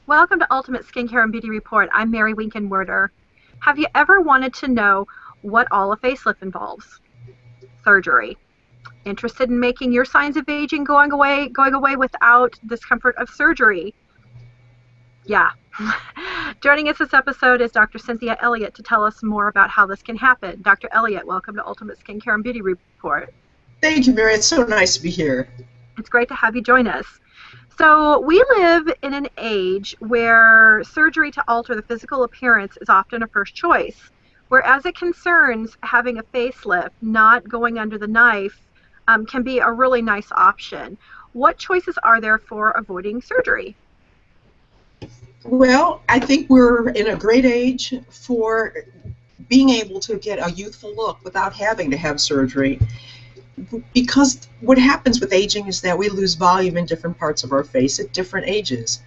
Welcome to Ultimate Skincare and Beauty Report. I'm Mary Winkenwerder. Have you ever wanted to know what all a facelift involves? Surgery. Interested in making your signs of aging going away without discomfort of surgery? Yeah. Joining us this episode is Dr. Cynthia Elliott to tell us more about how this can happen. Dr. Elliott, welcome to Ultimate Skincare and Beauty Report. Thank you, Mary. It's so nice to be here. It's great to have you join us. So we live in an age where surgery to alter the physical appearance is often a first choice, whereas it concerns having a facelift, not going under the knife, can be a really nice option. What choices are there for avoiding surgery? Well, I think we're in a great age for being able to get a youthful look without having to have surgery. Because what happens with aging is that we lose volume in different parts of our face at different ages.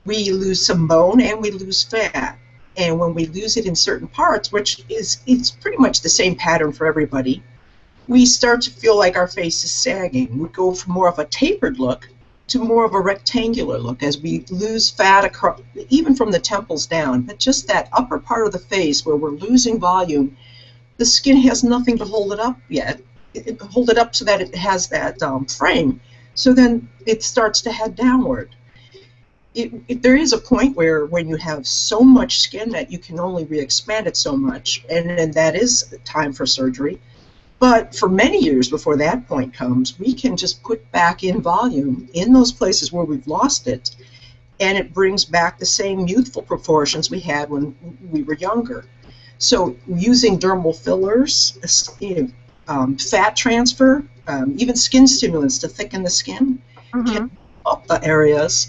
We lose some bone and we lose fat. And when we lose it in certain parts, which it's pretty much the same pattern for everybody, we start to feel like our face is sagging. We go from more of a tapered look to more of a rectangular look as we lose fat across, even from the temples down. But just that upper part of the face where we're losing volume, the skin has nothing to hold it up yet. Hold it up so that it has that frame, so then it starts to head downward. There is a point where when you have so much skin that you can only re-expand it so much, and that is time for surgery. But for many years before that point comes, we can just put back in volume in those places where we've lost it, and it brings back the same youthful proportions we had when we were younger. So using dermal fillers, fat transfer, even skin stimulants to thicken the skin, can up the areas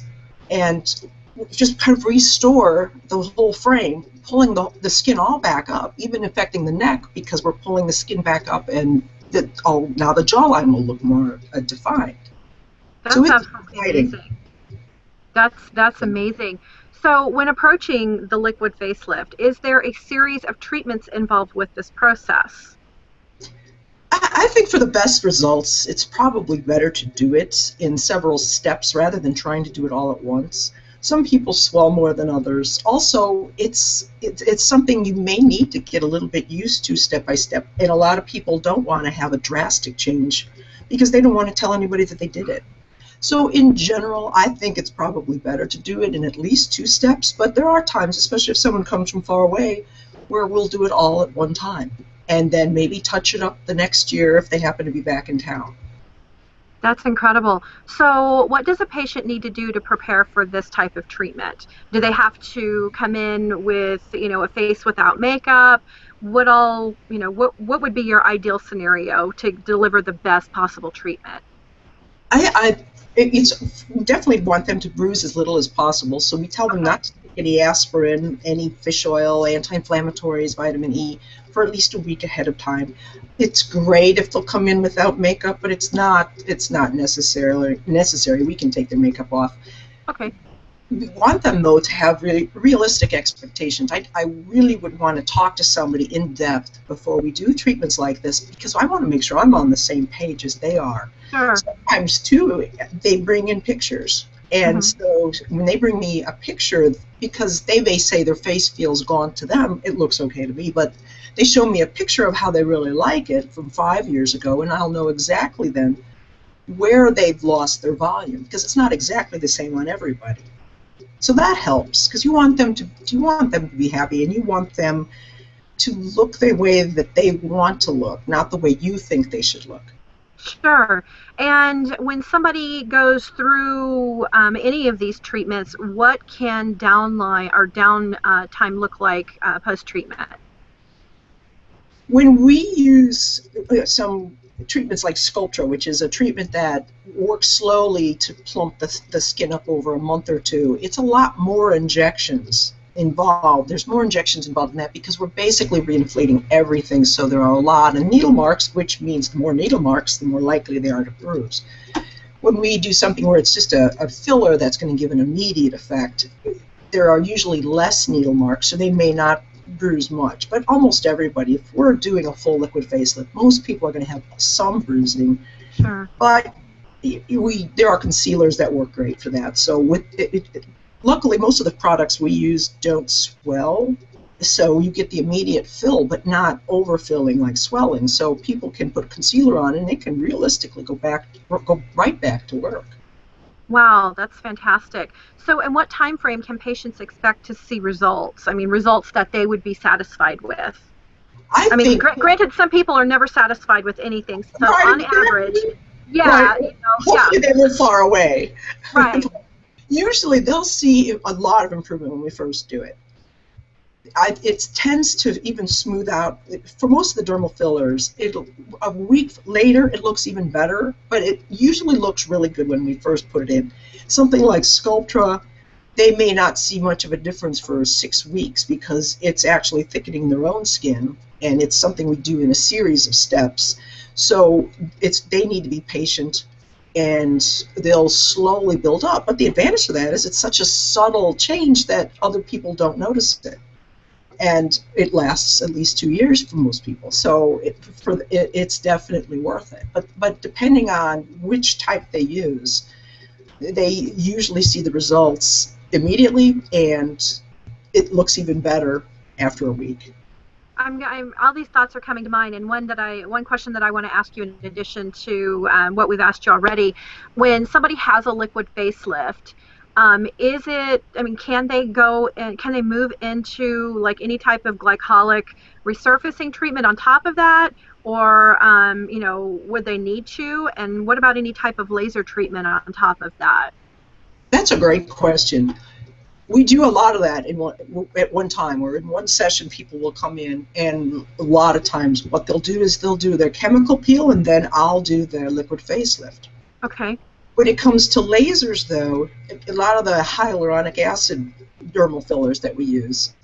and just kind of restore the whole frame, pulling the skin all back up, even affecting the neck because we're pulling the skin back up, and now the jawline will look more defined. That's so it's absolutely amazing. That's amazing. So when approaching the liquid facelift, is there a series of treatments involved with this process? I think for the best results, it's probably better to do it in several steps rather than trying to do it all at once. Some people swell more than others. Also, it's something you may need to get a little bit used to step by step, and a lot of people don't want to have a drastic change because they don't want to tell anybody that they did it. So in general, I think it's probably better to do it in at least 2 steps, but there are times, especially if someone comes from far away, where we'll do it all at one time, and then maybe touch it up the next year if they happen to be back in town. That's incredible. So what does a patient need to do to prepare for this type of treatment? Do they have to come in with, a face without makeup? What would be your ideal scenario to deliver the best possible treatment? It's definitely want them to bruise as little as possible, so we tell them not to take any aspirin, any fish oil, anti-inflammatories, vitamin E, for at least a week ahead of time. It's great if they'll come in without makeup, but it's not necessarily necessary. We can take their makeup off. Okay. We want them, though, to have really realistic expectations. I really would want to talk to somebody in depth before we do treatments like this, because I want to make sure I'm on the same page as they are. Sure. Sometimes, too, they bring in pictures. And so when they bring me a picture, because they may say their face feels gone to them, it looks okay to me, but they show me a picture of how they really like it from 5 years ago, and I'll know exactly then where they've lost their volume, because it's not exactly the same on everybody. So that helps, because you want them to be happy, and you want them to look the way that they want to look, not the way you think they should look. Sure. And when somebody goes through any of these treatments, what can downtime look like post-treatment? When we use some treatments like Sculptra, which is a treatment that works slowly to plump the skin up over a month or two, it's a lot more injections involved. There's more injections involved in that because we're basically reinflating everything, so there are a lot of needle marks, which means the more needle marks, the more likely they are to bruise. When we do something where it's just a filler that's going to give an immediate effect, there are usually less needle marks, so they may not bruise much. But almost everybody, if we're doing a full liquid facelift, most people are going to have some bruising. Sure. But there are concealers that work great for that. So luckily, most of the products we use don't swell, so you get the immediate fill, but not overfilling like swelling. So people can put concealer on, and they can realistically go right back to work. Wow, that's fantastic. So, in what time frame can patients expect to see results? I mean, results that they would be satisfied with. I mean, granted, some people are never satisfied with anything. So, on average, yeah, right. Hopefully they live far away. Right. Usually they'll see a lot of improvement when we first do it. It tends to even smooth out. For most of the dermal fillers, a week later it looks even better, but it usually looks really good when we first put it in. Something like Sculptra, they may not see much of a difference for 6 weeks because it's actually thickening their own skin, and it's something we do in a series of steps. So they need to be patient, and they'll slowly build up. But the advantage of that is it's such a subtle change that other people don't notice it. And it lasts at least 2 years for most people. So it's definitely worth it. But depending on which type they use, they usually see the results immediately, and it looks even better after a week. All these thoughts are coming to mind, and one question that I want to ask you in addition to what we've asked you already: when somebody has a liquid facelift, can they go and can they move into like any type of glycolic resurfacing treatment on top of that, or would they need to? And what about any type of laser treatment on top of that? That's a great question. We do a lot of that at one time, or in one session people will come in, and a lot of times what they'll do is they'll do their chemical peel, and then I'll do their liquid facelift. Okay. When it comes to lasers, though, a lot of the hyaluronic acid dermal fillers that we use,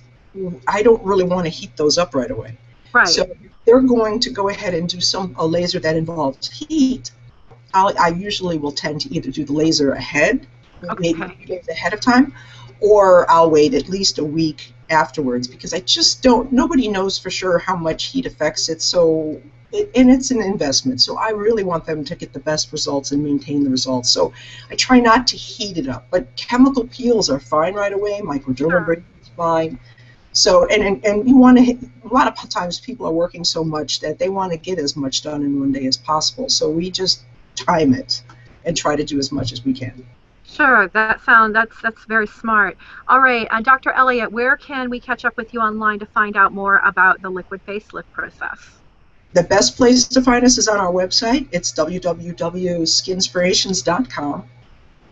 I don't really want to heat those up right away. Right. So they're going to go ahead and do a laser that involves heat. I usually will tend to either do the laser ahead, maybe ahead of time, or I'll wait at least a week afterwards, because nobody knows for sure how much heat affects it. So. And it's an investment, so I really want them to get the best results and maintain the results. So I try not to heat it up, but chemical peels are fine right away. Microdermabrasion is fine. So and you want to. A lot of times people are working so much that they want to get as much done in one day as possible. So we just time it and try to do as much as we can. Sure, that's very smart. All right, Dr. Elliott, where can we catch up with you online to find out more about the liquid facelift process? The best place to find us is on our website. It's www.skinspirations.com.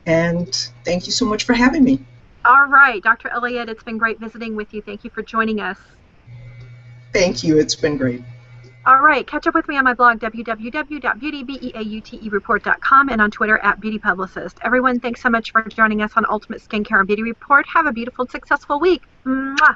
And thank you so much for having me. All right, Dr. Elliott, it's been great visiting with you. Thank you for joining us. Thank you. It's been great. All right, catch up with me on my blog, www.beautebereport.com, and on Twitter @BeautePublicist. Everyone, thanks so much for joining us on Ultimate Skincare and Beauty Report. Have a beautiful and successful week. Mwah!